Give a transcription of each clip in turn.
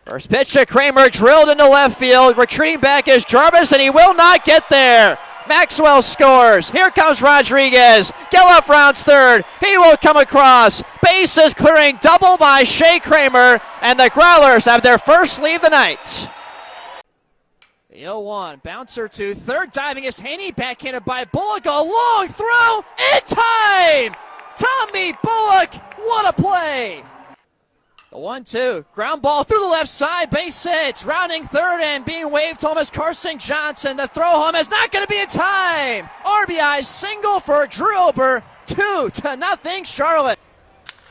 First pitch to Kramer, drilled into left field. Retreating back is Jarvis, and he will not get there. Maxwell scores. Here comes Rodriguez. Geloff rounds third. He will come across. Bases clearing, double by Shea Kramer, and the Growlers have their first lead of the night. The 0-1, bouncer to third, diving is Haney, backhanded by Bullock, a long throw, in time! Tommy Bullock, what a play! The 1-2, ground ball through the left side, base hits, rounding third and being waved home as Carson Johnson. The throw home is not going to be in time. RBI single for Drew Ober, 2-0 Charlotte.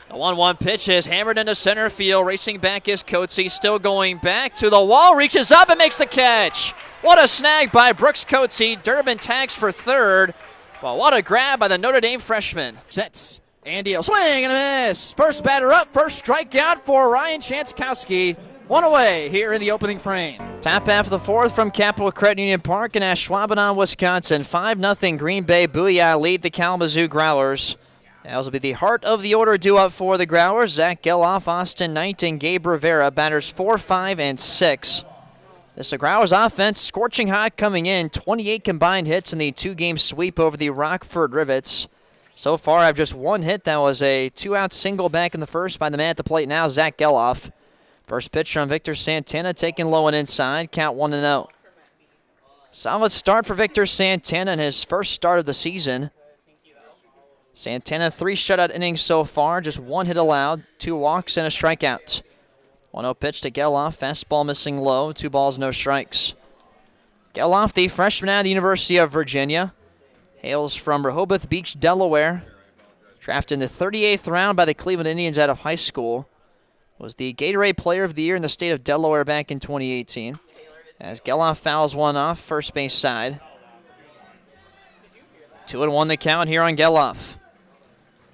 The 1-1 pitch is hammered into center field. Racing back is Coetzee, still going back to the wall, reaches up and makes the catch. What a snag by Brooks Coetzee. Durbin tags for third. Well, what a grab by the Notre Dame freshman. Sets. Andy will swing and a miss. First batter up, first strikeout for Ryan Chanskowski. One away here in the opening frame. Top half of the fourth from Capital Credit Union Park in Ashwaubenon, Wisconsin. 5-0 Green Bay Booyah lead the Kalamazoo Growlers. That will be the heart of the order due up for the Growlers. Zach Geloff, Austin Knight, and Gabe Rivera. Batters 4, 5, and 6. This Growlers offense scorching hot coming in. 28 combined hits in the two-game sweep over the Rockford Rivets. So far, I've just one hit. That was a 2-out single back in the first by the man at the plate now, Zach Geloff. First pitch from Victor Santana, taken low and inside. Count 1-0. Solid start for Victor Santana in his first start of the season. Santana, 3 shutout innings so far, just 1 hit allowed, 2 walks and a strikeout. 1-0 pitch to Geloff, fastball missing low, 2 balls, no strikes. Geloff, the freshman out of the University of Virginia. Hails from Rehoboth Beach, Delaware. Drafted in the 38th round by the Cleveland Indians out of high school. Was the Gatorade Player of the Year in the state of Delaware back in 2018. As Geloff fouls one off, first base side. 2-1 the count here on Geloff.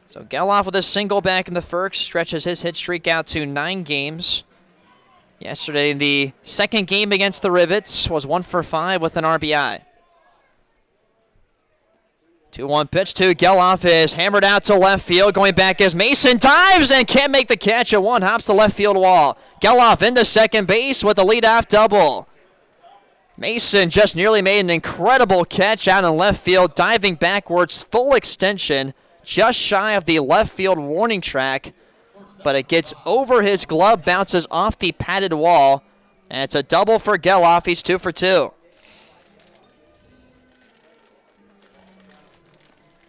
So Geloff with a single back in the first stretches his hit streak out to 9 games. Yesterday, the second game against the Rivets was 1 for 5 with an RBI. 2-1 pitch to Geloff is hammered out to left field. Going back as Mason dives and can't make the catch. A 1 hops the left field wall. Geloff into second base with a leadoff double. Mason just nearly made an incredible catch out in left field, diving backwards, full extension, just shy of the left field warning track. But it gets over his glove, bounces off the padded wall, and it's a double for Geloff. He's 2 for 2.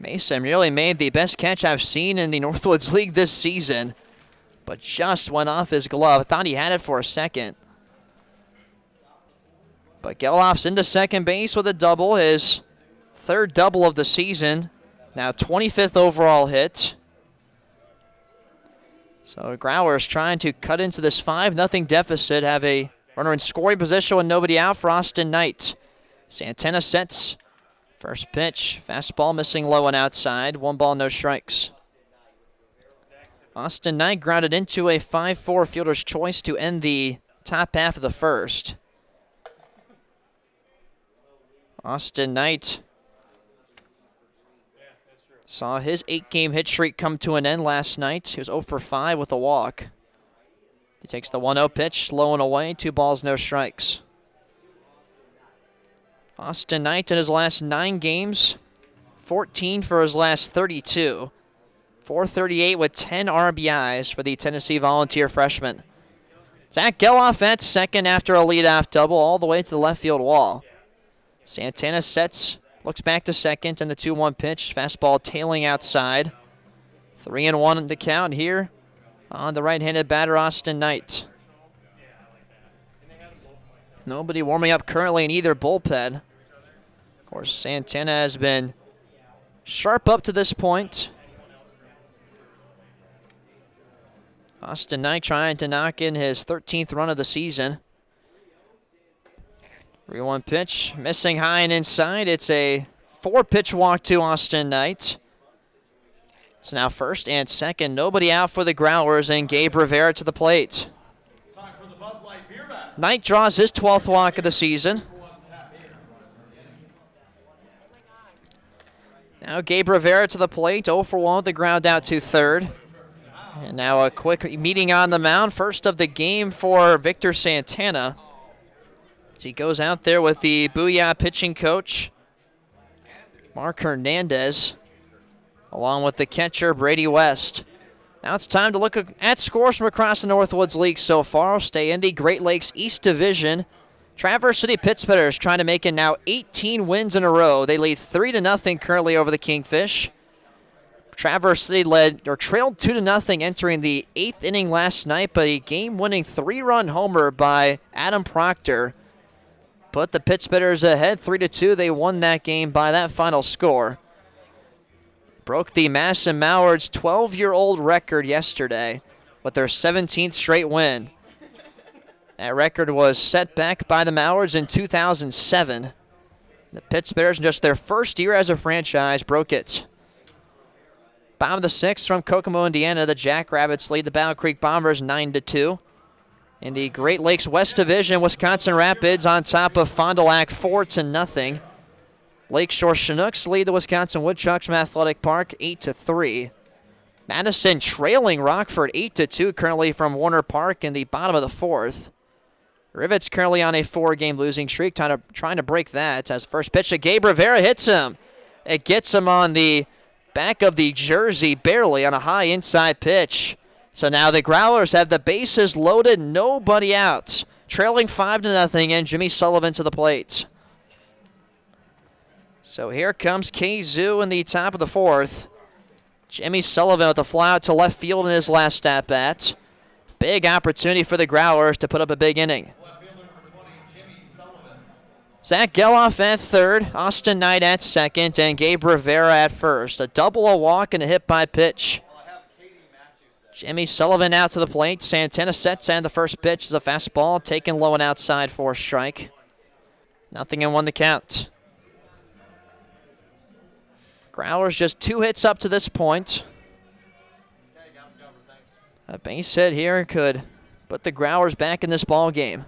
Mason really made the best catch I've seen in the Northwoods League this season, but just went off his glove. Thought he had it for a second. But Geloff's into second base with a double, his 3rd double of the season. Now 25th overall hit. So Growlers trying to cut into this 5-0 deficit, have a runner in scoring position with nobody out for Austin Knight. Santana sets. First pitch, fastball missing low and outside. 1 ball, no strikes. Austin Knight grounded into a 5-4 fielder's choice to end the top half of the first. Austin Knight saw his 8-game hit streak come to an end last night. He was 0 for 5 with a walk. He takes the 1-0 pitch, low and away, 2 balls, no strikes. Austin Knight in his last 9 games, 14 for his last 32. 438 with 10 RBIs for the Tennessee Volunteer freshman. Zach Geloff at second after a leadoff double all the way to the left field wall. Santana sets, looks back to second, and the 2-1 pitch. Fastball tailing outside. 3-1 the count here on the right-handed batter, Austin Knight. Nobody warming up currently in either bullpen. Of course, Santana has been sharp up to this point. Austin Knight trying to knock in his 13th run of the season. 3-1 pitch, missing high and inside. It's a 4-pitch walk to Austin Knight. So now first and second, nobody out for the Growlers, and Gabe Rivera to the plate. Knight draws his 12th walk of the season. Now Gabe Rivera to the plate, 0 for 1 with the ground out to third. And now a quick meeting on the mound. First of the game for Victor Santana. As he goes out there with the Booyah pitching coach, Mark Hernandez, along with the catcher, Brady West. Now it's time to look at scores from across the Northwoods League so far. We'll stay in the Great Lakes East Division. Traverse City Pittsburghers trying to make it now 18 wins in a row. They lead 3-0 currently over the Kingfish. Traverse City trailed 2-0 entering the 8th inning last night, but a game-winning 3-run homer by Adam Proctor put the Pittsburghers ahead 3-2. They won that game by that final score. Broke the Madison Mallards' 12-year-old record yesterday with their 17th straight win. That record was set back by the Mallards in 2007. The Pittsburghers, in just their first year as a franchise, broke it. Bottom of the 6th from Kokomo, Indiana, the Jackrabbits lead the Battle Creek Bombers 9-2. In the Great Lakes West Division, Wisconsin Rapids on top of Fond du Lac 4-0. Lakeshore Chinooks lead the Wisconsin Woodchucks from Athletic Park 8-3. Madison trailing Rockford 8-2 currently from Warner Park in the bottom of the 4th. Rivets currently on a 4-game losing streak, trying to break that as first pitch to Gabe Rivera hits him. It gets him on the back of the jersey barely on a high inside pitch. So now the Growlers have the bases loaded, nobody out. Trailing 5-0 and Jimmy Sullivan to the plate. So here comes Kazoo in the top of the 4th. Jimmy Sullivan with the fly out to left field in his last at-bat. Big opportunity for the Growlers to put up a big inning. Zach Geloff at third, Austin Knight at second, and Gabe Rivera at first. A double, a walk, and a hit by pitch. Jimmy Sullivan out to the plate. Santana sets, and the first pitch is a fastball taken low and outside for a strike. 0-1 the count. Growlers just 2 hits up to this point. A base hit here could put the Growlers back in this ball game.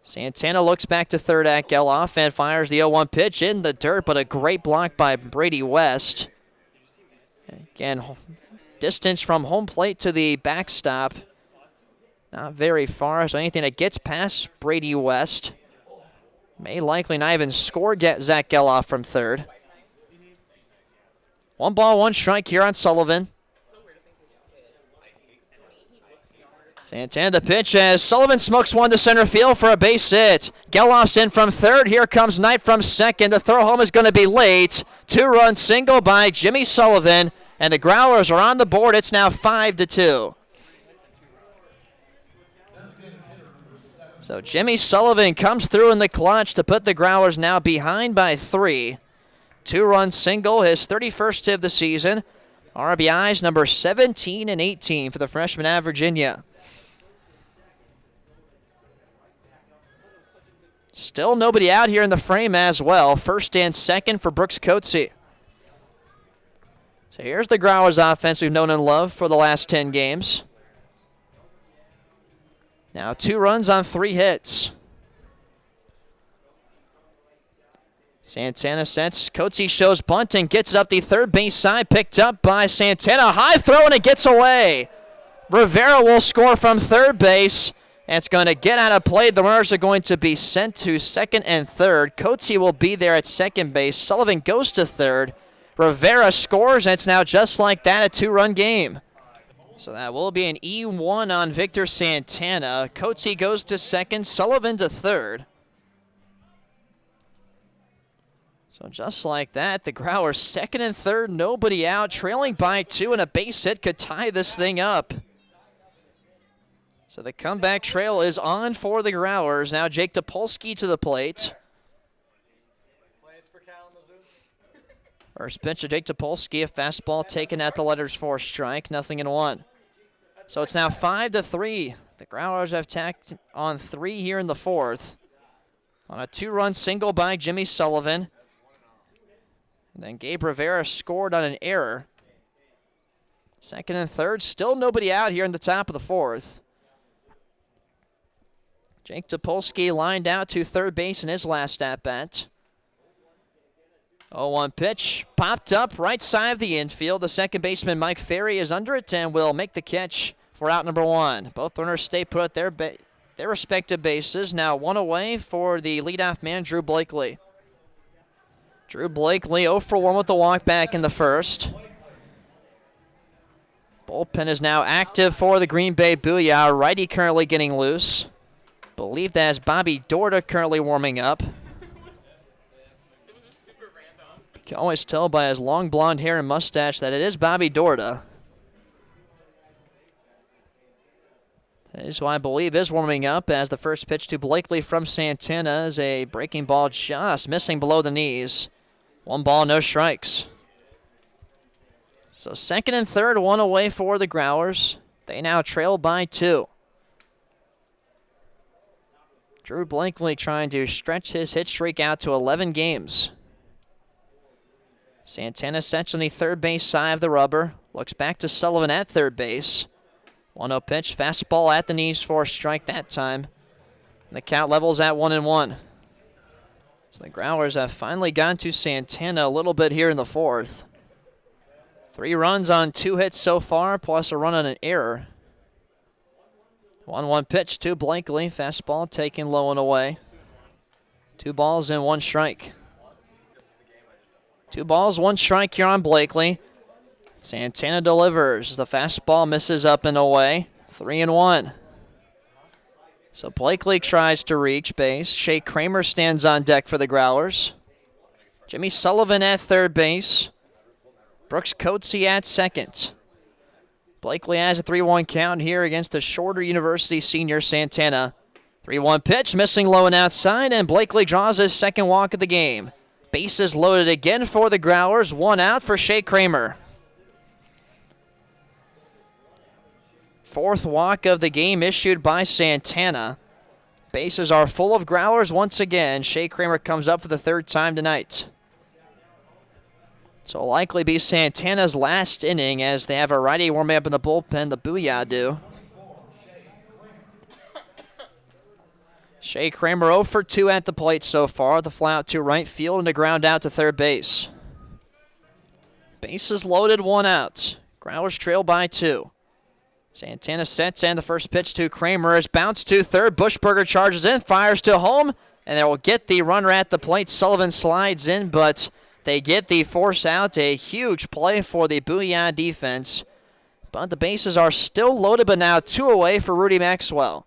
Santana looks back to third at Geloff and fires the 0-1 pitch in the dirt, but a great block by Brady West. Again, distance from home plate to the backstop, not very far, so anything that gets past Brady West may likely not even score Zach Geloff from third. 1 ball, 1 strike here on Sullivan. Santana the pitch as Sullivan smokes one to center field for a base hit. Geloff's in from third. Here comes Knight from second. The throw home is going to be late. 2-run single by Jimmy Sullivan, and the Growlers are on the board. It's now 5-2. So Jimmy Sullivan comes through in the clutch to put the Growlers now behind by 3. 2-run single, his 31st hit of the season. RBIs number 17 and 18 for the freshman out of Virginia. Still nobody out here in the frame as well. First and second for Brooks Coetzee. So here's the Growlers offense we've known and loved for the last 10 games. Now 2 runs on 3 hits. Santana sets. Coetzee shows bunt and gets it up the third base side. Picked up by Santana. High throw and it gets away. Rivera will score from third base. And it's going to get out of play. The runners are going to be sent to second and third. Coetzee will be there at second base. Sullivan goes to third. Rivera scores, and it's now just like that, a 2-run game. So that will be an E1 on Victor Santana. Coetzee goes to second. Sullivan to third. So just like that, the Growlers second and third, nobody out. Trailing by 2, and a base hit could tie this thing up. So the comeback trail is on for the Growlers. Now Jake Topolsky to the plate. For Kalamazoo. First pitch of Jake Topolsky, a fastball taken at the letters for a strike, 0-1. So it's now 5-3. The Growlers have tacked on 3 here in the 4th. On a 2-run single by Jimmy Sullivan. And then Gabe Rivera scored on an error. Second and third, still nobody out here in the top of the 4th. Jake Topolsky lined out to third base in his last at-bat. 0-1 pitch, popped up right side of the infield. The second baseman, Mike Ferry, is under it and will make the catch for out number 1. Both runners stay put at their respective bases. Now 1 away for the leadoff man, Drew Blakely. Drew Blakely 0 for 1 with the walk back in the first. Bullpen is now active for the Green Bay Booyah. Righty currently getting loose. Believe that is Bobby Dorda currently warming up. You can always tell by his long blonde hair and mustache that it is Bobby Dorda. That is who I believe is warming up, as the first pitch to Blakely from Santana is a breaking ball just missing below the knees. 1 ball, no strikes. So second and third, 1 away for the Growlers. They now trail by 2. Drew Blakely trying to stretch his hit streak out to 11 games. Santana sets on the third base side of the rubber. Looks back to Sullivan at third base. 1-0 pitch, fastball at the knees for a strike that time. And the count levels at 1-1. So the Growlers have finally gotten to Santana a little bit here in the fourth. 3 runs on 2 hits so far, plus a run on an error. 1-1 pitch to Blakely. Fastball taken low and away. 2 balls and 1 strike. 2 balls, 1 strike here on Blakely. Santana delivers. The fastball misses up and away. 3-1. So Blakely tries to reach base. Shea Kramer stands on deck for the Growlers. Jimmy Sullivan at third base. Brooks Coatsy at second. Blakely has a 3-1 count here against the Shorter University senior Santana. 3-1 pitch, missing low and outside, and Blakely draws his second walk of the game. Bases loaded again for the Growlers. 1 out for Shea Kramer. 4th walk of the game issued by Santana. Bases are full of Growlers once again. Shea Kramer comes up for the 3rd time tonight. So it'll likely be Santana's last inning, as they have a righty warming up in the bullpen. The Booyah do. Shea Kramer 0 for 2 at the plate so far. The fly out to right field and a ground out to third base. Bases loaded, 1 out. Growlers trail by 2. Santana sets, and the first pitch to Kramer is bounced to third. Bushberger charges in, fires to home, and they will get the runner at the plate. Sullivan slides in, but they get the force out. A huge play for the Booyah defense. But the bases are still loaded, but now 2 away for Rudy Maxwell.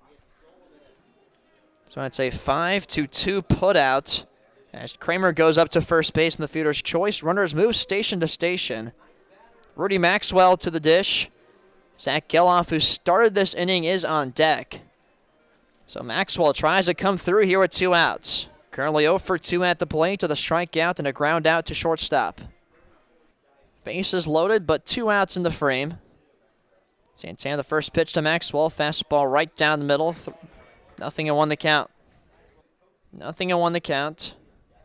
So it's a 5-2 put out as Kramer goes up to first base in the fielder's choice. Runners move station to station. Rudy Maxwell to the dish. Zach Geloff, who started this inning, is on deck. So Maxwell tries to come through here with 2 outs. Currently 0 for 2 at the plate with a strikeout and a ground out to shortstop. Bases loaded, but 2 outs in the frame. Santana, the first pitch to Maxwell. Fastball right down the middle. 0-1 the count. 0-1 the count.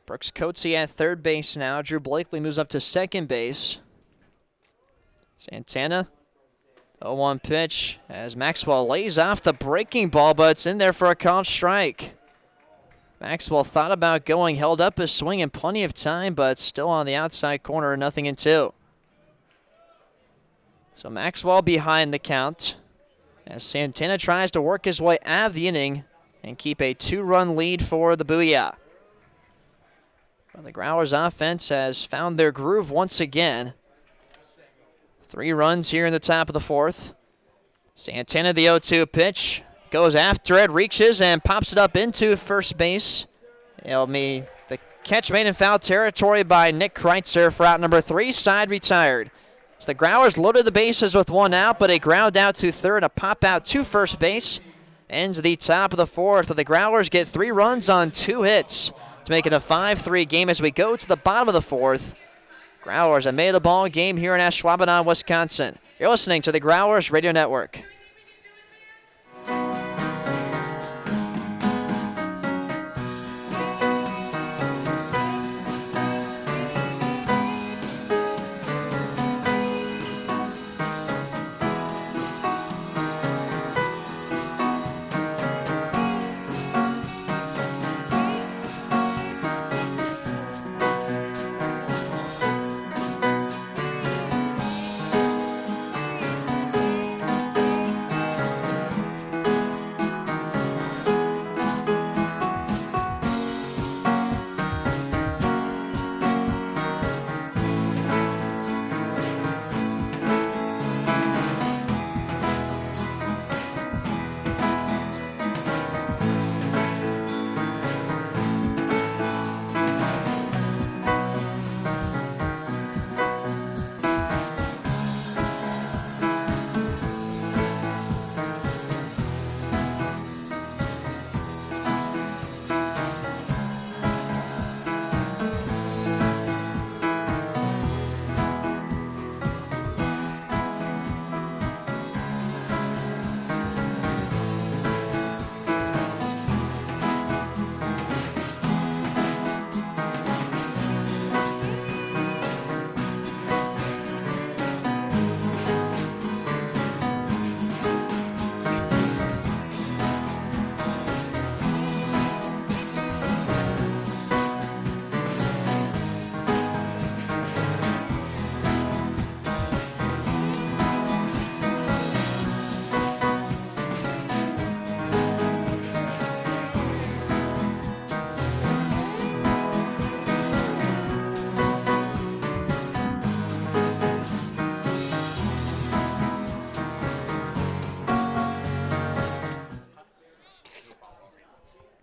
Brooks Coatsy at third base now. Drew Blakely moves up to second base. Santana, 0-1 pitch as Maxwell lays off the breaking ball, but it's in there for a called strike. Maxwell thought about going, held up his swing in plenty of time, but still on the outside corner, 0-2. So Maxwell behind the count as Santana tries to work his way out of the inning and keep a 2-run lead for the Booyah. Well, the Growlers offense has found their groove once again. 3 runs here in the top of the 4th. Santana, the 0-2 pitch, goes after it, reaches, and pops it up into first base. It'll be the catch made in foul territory by Nick Kreitzer for out number 3, side retired. So the Growlers loaded the bases with 1 out, but a ground out to third, a pop out to first base. Ends the top of the 4th, but the Growlers get 3 runs on 2 hits to make it a 5-3 game as we go to the bottom of the 4th. Growlers have made a ball game here in Ashwaubenon, Wisconsin. You're listening to the Growlers Radio Network.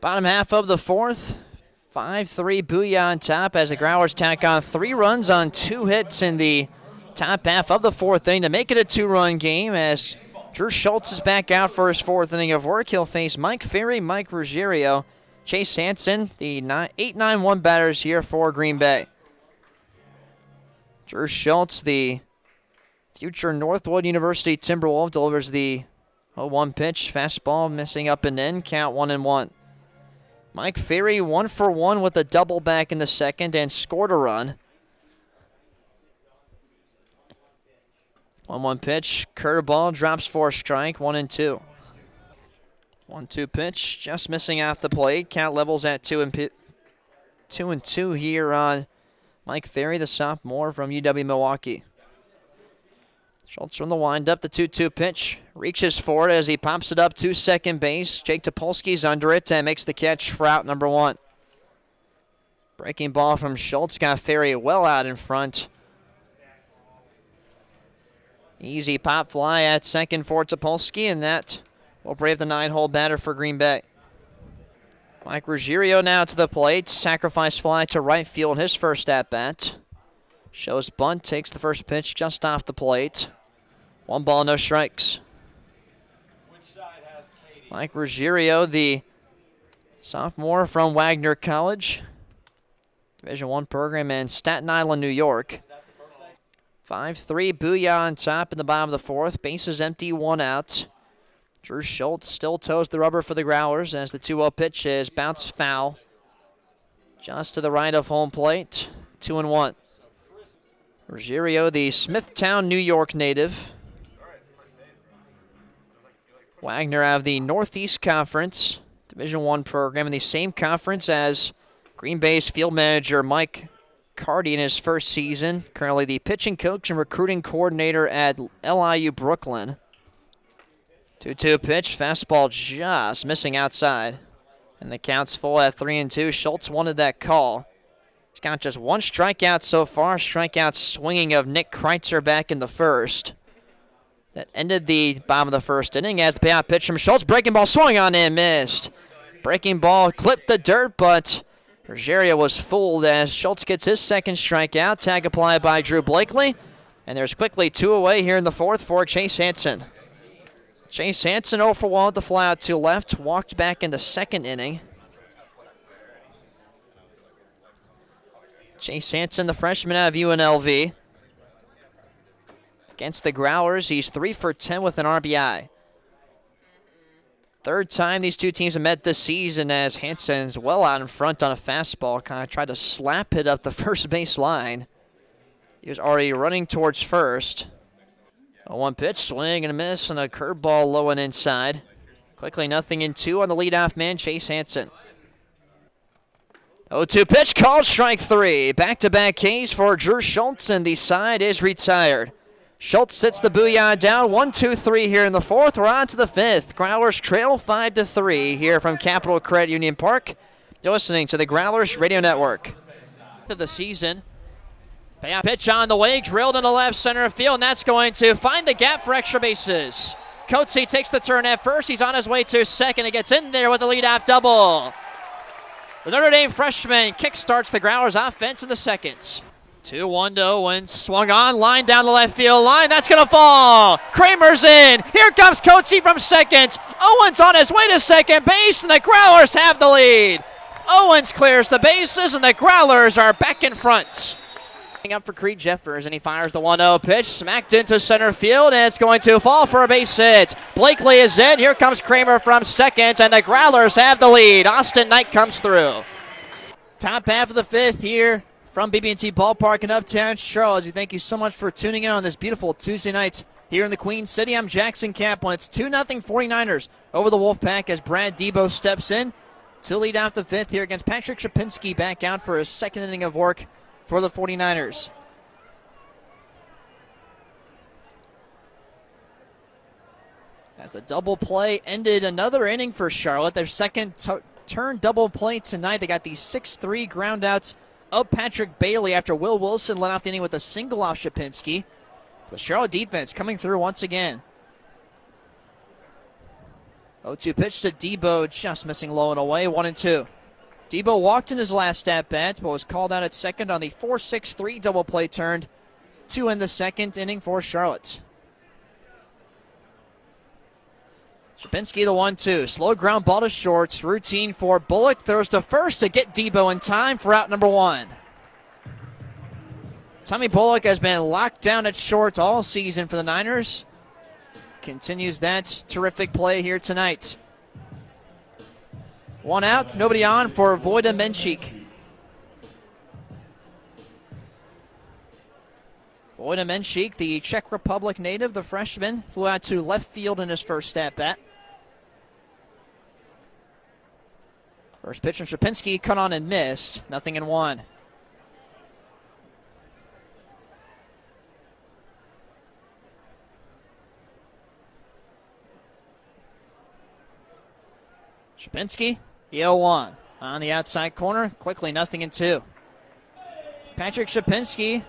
Bottom half of the fourth, 5-3 Booyah on top as the Growlers tack on 3 runs on 2 hits in the top half of the fourth inning to make it a 2-run game as Drew Schultz is back out for his 4th inning of work. He'll face Mike Ferry, Mike Ruggiero, Chase Hansen, the 8-9-1 batters here for Green Bay. Drew Schultz, the future Northwood University Timberwolf, delivers the 0-1 pitch. Fastball missing up and in. Count 1-1. Mike Ferry 1 for 1 with a double back in the second and scored a run. 1-1 pitch. Curveball drops for a strike. 1-2. 1-2 pitch. Just missing off the plate. Count levels at 2-2 here on Mike Ferry, the sophomore from UW-Milwaukee. Schultz from the windup, the 2-2 pitch. Reaches for it as he pops it up to second base. Jake Topolsky's under it and makes the catch for out number 1. Breaking ball from Schultz got Ferry well out in front. Easy pop fly at second for Topolsky, and that will brave the 9-hole batter for Green Bay. Mike Ruggiero now to the plate. Sacrifice fly to right field, his first at-bat. Shows bunt, takes the first pitch just off the plate. 1 ball, no strikes. Mike Ruggiero, the sophomore from Wagner College, Division I program in Staten Island, New York. 5-3, Booyah on top in the bottom of the fourth. Bases empty, 1 out. Drew Schultz still toes the rubber for the Growlers as the 2-0 pitch is bounced foul. Just to the right of home plate, 2-1. Ruggiero, the Smithtown, New York native. Wagner out of the Northeast Conference, Division I program in the same conference as Green Bay's field manager Mike Carty in his first season. Currently the pitching coach and recruiting coordinator at LIU Brooklyn. 2-2 pitch, fastball just missing outside. And the count's full at 3-2. Schultz wanted that call. He's got just 1 strikeout so far. Strikeout swinging of Nick Kreitzer back in the first. That ended the bottom of the first inning as the payout pitch from Schultz. Breaking ball swung on and missed. Breaking ball clipped the dirt, but Ruggiero was fooled as Schultz gets his second strikeout. Tag applied by Drew Blakely. And there's quickly 2 away here in the fourth for Chase Hansen. Chase Hansen 0 for 1 with the fly out to left. Walked back in the second inning. Chase Hansen, the freshman out of UNLV. Against the Growlers, he's 3 for 10 with an RBI. 3rd time these two teams have met this season as Hansen's well out in front on a fastball. Kind of tried to slap it up the first base line. He was already running towards first. A 1 pitch, swing and a miss, and a curveball low and inside. Quickly 0-2 on the leadoff man, Chase Hansen. 0-2 pitch, called strike 3. Back-to-back Ks for Drew Schultz, and the side is retired. Schultz sits the Booyah down, 1-2-3 here in the fourth. We're on to the fifth. Growlers trail 5-3 here from Capital Credit Union Park. You're listening to the Growlers Radio Network. Of the season. Payout pitch on the way, drilled into left center field, and that's going to find the gap for extra bases. Coetzee takes the turn at first. He's on his way to second. He gets in there with a leadoff double. The Notre Dame freshman kickstarts the Growlers offense in the second. 2-1 to Owens, swung on, line down the left field line, that's gonna fall! Kramer's in, here comes Coetzee from second, Owens on his way to second base, and the Growlers have the lead! Owens clears the bases, and the Growlers are back in front. Up for Creed Jeffers, and he fires the 1-0 pitch, smacked into center field, and it's going to fall for a base hit. Blakely is in, here comes Kramer from second, and the Growlers have the lead. Austin Knight comes through. Top half of the fifth here from BB&T Ballpark in Uptown Charlotte. We thank you so much for tuning in on this beautiful Tuesday night here in the Queen City. I'm Jackson Kaplan. It's 2-0 49ers over the Wolfpack as Brad Debo steps in to lead out the fifth here against Patrick Shapinski, back out for his second inning of work for the 49ers. As the double play ended another inning for Charlotte, their second turn double play tonight. They got the 6-3 ground outs of Patrick Bailey after Will Wilson led off the inning with a single off Shapinski. The Charlotte defense coming through once again. 0-2 pitch to Debo, just missing low and away, 1-2. Debo walked in his last at-bat, but was called out at second on the 4-6-3 double play turned. 2 in the second inning for Charlotte. Shapinski the 1-2. Slow ground ball to short. Routine for Bullock. Throws to first to get Debo in time for out number 1. Tommy Bullock has been locked down at short all season for the Niners. Continues that terrific play here tonight. 1 out, nobody on for Vojta Menchik. Vojta Menchik, the Czech Republic native, the freshman, flew out to left field in his first at-bat. First pitch from Shapinski, cut on and missed. 0-1. Shapinski, the 0-1. On the outside corner, quickly 0-2. Patrick Shapinski,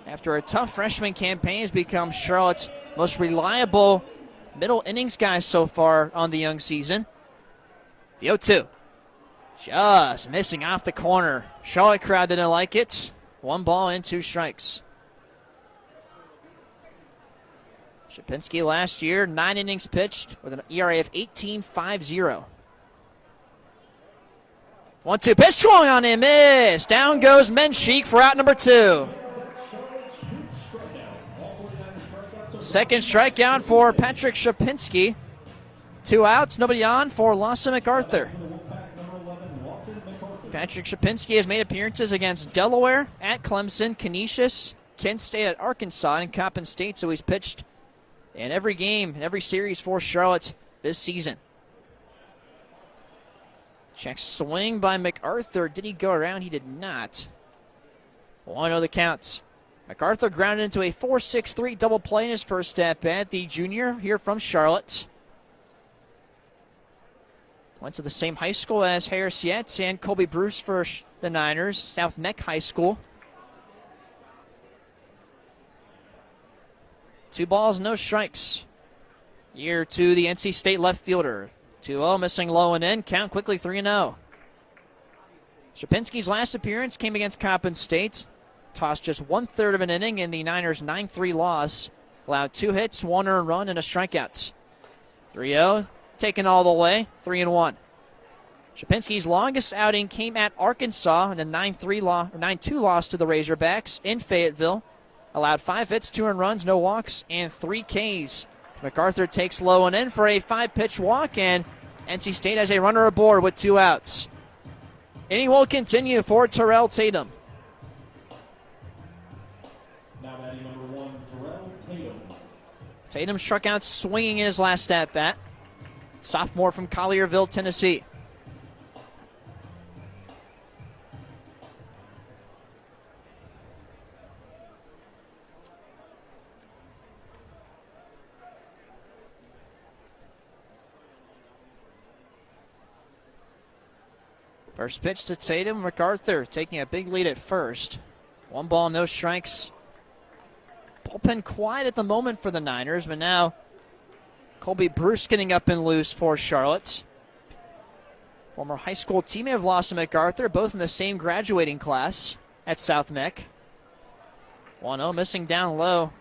after a tough freshman campaign, has become Charlotte's most reliable middle innings guy so far on the young season. The 0-2. Just missing off the corner. Charlotte crowd didn't like it. 1 ball and 2 strikes. Shapinski last year, 9 innings pitched with an ERA of 18.50. 1-2 pitch swung on and missed. Down goes Menchik for out number 2. Second strikeout for Patrick Shapinski. 2 outs, nobody on for Lawson MacArthur. Patrick Shapinski has made appearances against Delaware, at Clemson, Canisius, Kent State, at Arkansas, and Coppin State, so he's pitched in every game, in every series for Charlotte this season. Check swing by MacArthur. Did he go around? He did not. 1-0 the counts. MacArthur grounded into a 4-6-3 double play in his first at-bat. The junior here from Charlotte. Went to the same high school as Harris Yates and Colby Bruce for the Niners, South Meck High School. 2 balls, no strikes. Year to the NC State left fielder. 2-0, missing low and in. Count quickly 3-0. Shapinski's last appearance came against Coppin State. Tossed just 1/3 of an inning in the Niners' 9-3 loss. Allowed 2 hits, 1 earned run, and a strikeout. 3-0, taken all the way, 3-1. Shapinski's longest outing came at Arkansas in the 9-2 loss to the Razorbacks in Fayetteville. Allowed 5 hits, 2 earned runs, no walks, and 3 Ks. MacArthur takes low and in for a 5-pitch walk, and NC State has a runner aboard with 2 outs. Inning will continue for Terrell Tatum. Now batting number 1, Terrell Tatum. Tatum struck out swinging in his last at-bat. Sophomore from Collierville, Tennessee. First pitch to Tatum. MacArthur taking a big lead at first. 1 ball, no strikes. Bullpen quiet at the moment for the Niners, but now Colby Bruce getting up and loose for Charlotte. Former high school teammate of Lawson MacArthur, both in the same graduating class at South Meck. 1-0, missing down low.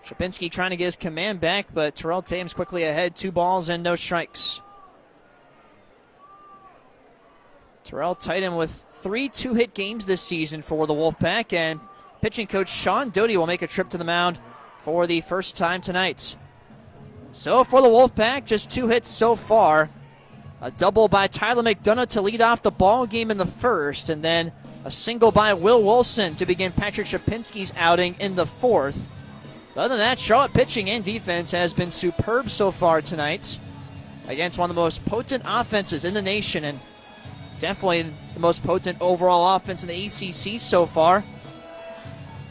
Shapinski trying to get his command back, but Terrell Tatum's quickly ahead. 2 balls and no strikes. Terrell Tatum with 3 2-hit games this season for the Wolfpack, and pitching coach Sean Doty will make a trip to the mound for the first time tonight. So for the Wolfpack, just 2 hits so far. A double by Tyler McDonough to lead off the ball game in the first, and then a single by Will Wilson to begin Patrick Shapinski's outing in the fourth. Other than that, Charlotte pitching and defense has been superb so far tonight against one of the most potent offenses in the nation, and definitely the most potent overall offense in the ACC so far.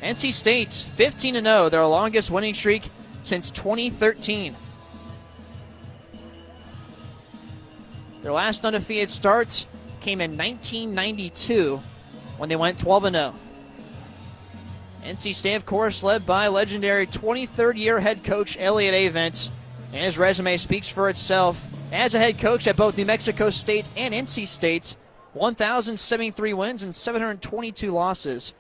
NC State's 15-0, their longest winning streak since 2013. Their last undefeated start came in 1992 when they went 12-0. NC State, of course, led by legendary 23rd-year head coach Elliott Avent, and his resume speaks for itself. as a head coach at both New Mexico State and NC State. 1,073 wins and 722 losses.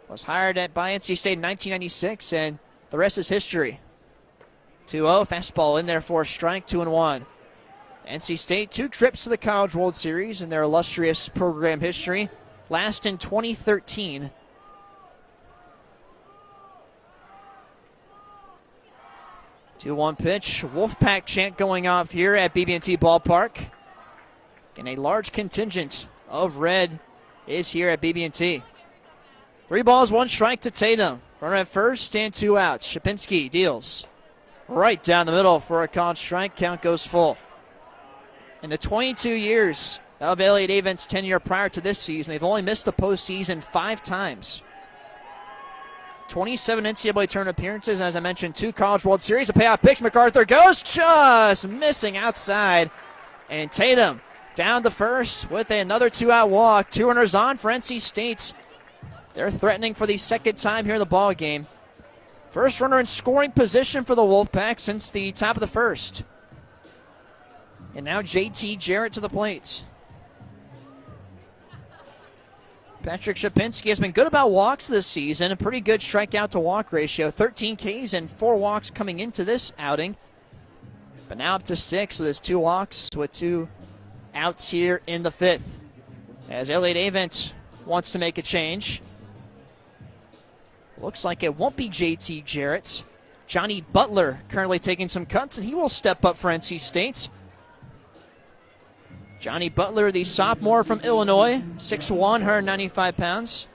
Was hired by NC State in 1996, and the rest is history. 2-0, fastball in there for a strike, 2-1. NC State, 2 trips to the College World Series in their illustrious program history. Last in 2013. Two-one pitch. Wolfpack chant going off here at BB&T Ballpark. And a large contingent of red is here at BB&T. 3 balls, 1 strike to Tatum. Runner at first and 2 outs. Shapinski deals right down the middle for a called strike. Count goes full. In the 22 years of Elliott Avent's tenure prior to this season, they've only missed the postseason 5 times. 27 NCAA tournament appearances, as I mentioned, 2 College World Series. A payoff pitch. MacArthur goes just missing outside. And Tatum down to first with another 2-out walk. 2 runners on for NC State. They're threatening for the second time here in the ball game. First runner in scoring position for the Wolfpack since the top of the first. And now JT Jarrett to the plate. Patrick Shapinski has been good about walks this season. A pretty good strikeout to walk ratio. 13 Ks and 4 walks coming into this outing. But now up to 6 with his 2 walks with 2 outs here in the 5th. As Elliott Avent wants to make a change. Looks like it won't be JT Jarrett. Johnny Butler currently taking some cuts, and he will step up for NC State. Johnny Butler, the sophomore from Illinois, 6'1", 195 pounds.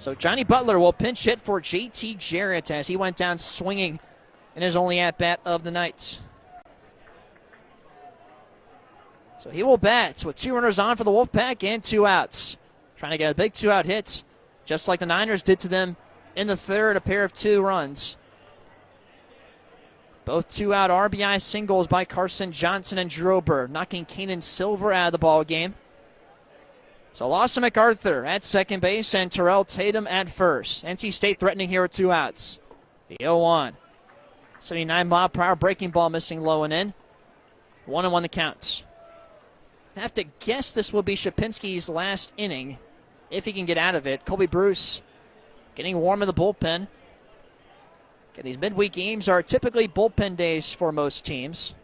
So Johnny Butler will pinch hit for JT Jarrett as he went down swinging in his only at-bat of the night. So he will bat with 2 runners on for the Wolfpack and 2 outs. Trying to get a big 2-out hit, just like the Niners did to them in the 3rd, a pair of 2 runs. Both 2-out RBI singles by Carson Johnson and Drober, knocking Kanan Silver out of the ball game. So Lawson MacArthur at second base and Terrell Tatum at first. NC State threatening here with 2 outs. The 0-1. 79-mile-per-hour breaking ball missing low and in. 1-1 the counts. I have to guess this will be Shapinski's last inning, if he can get out of it. Colby Bruce getting warm in the bullpen. These midweek games are typically bullpen days for most teams.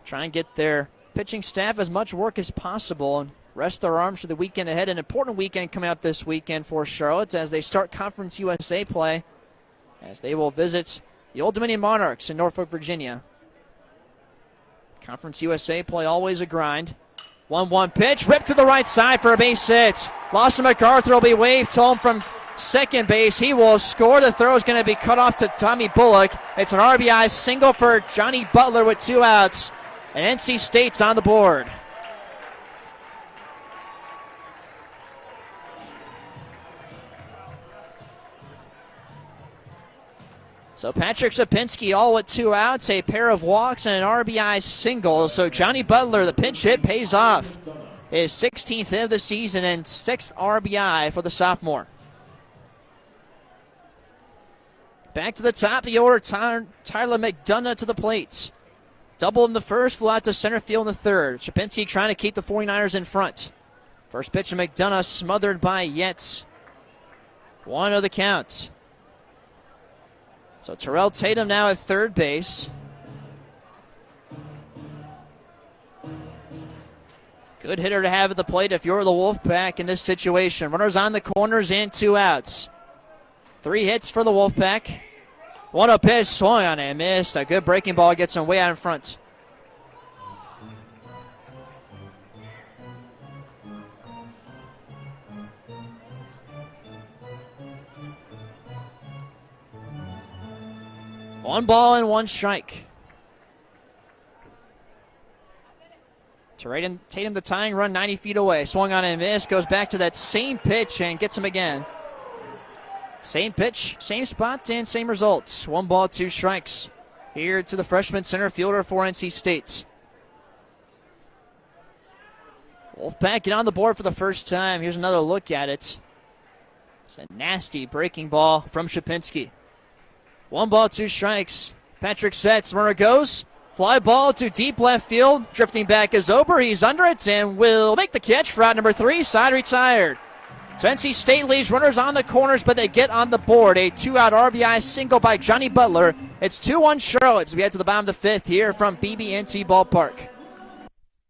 Try and get their pitching staff as much work as possible and rest their arms for the weekend ahead. An important weekend coming up this weekend for Charlotte as they start Conference USA play, as they will visit the Old Dominion Monarchs in Norfolk, Virginia. Conference USA play always a grind. 1-1 pitch, ripped to the right side for a base hit. Lawson MacArthur will be waved home from second base. He will score. The throw is going to be cut off to Tommy Bullock. It's an RBI single for Johnny Butler with 2 outs. And NC State's on the board. So Patrick Shapinski all with 2 outs, a pair of walks, and an RBI single. So Johnny Butler, the pinch hit, pays off. His 16th hit of the season and 6th RBI for the sophomore. Back to the top of the order, Tyler McDonough to the plate. Double in the first, flew out to center field in the 3rd. Shapinski trying to keep the 49ers in front. First pitch of McDonough smothered by Yetz. 1-0 the count. So Terrell Tatum now at third base. Good hitter to have at the plate if you're the Wolfpack in this situation. Runners on the corners and 2 outs. 3 hits for the Wolfpack. 1-0 pitch, swung on and missed. A good breaking ball gets him way out in front. One ball and 1 strike. Tatum the tying run 90 feet away. Swung on and missed. Goes back to that same pitch and gets him again. Same pitch, same spot, and same results. 1 ball, 2 strikes. Here to the freshman center fielder for NC State. Wolfpack get on the board for the first time. Here's another look at it. It's a nasty breaking ball from Shapinski. 1 ball, 2 strikes. Patrick sets. Runner goes. Fly ball to deep left field. Drifting back is Ober. He's under it and will make the catch for out number 3. Side retired. So NC State leaves runners on the corners, but they get on the board. A 2-out RBI single by Johnny Butler. It's 2-1 Charlotte as we head to the bottom of the 5th here from BB&T Ballpark.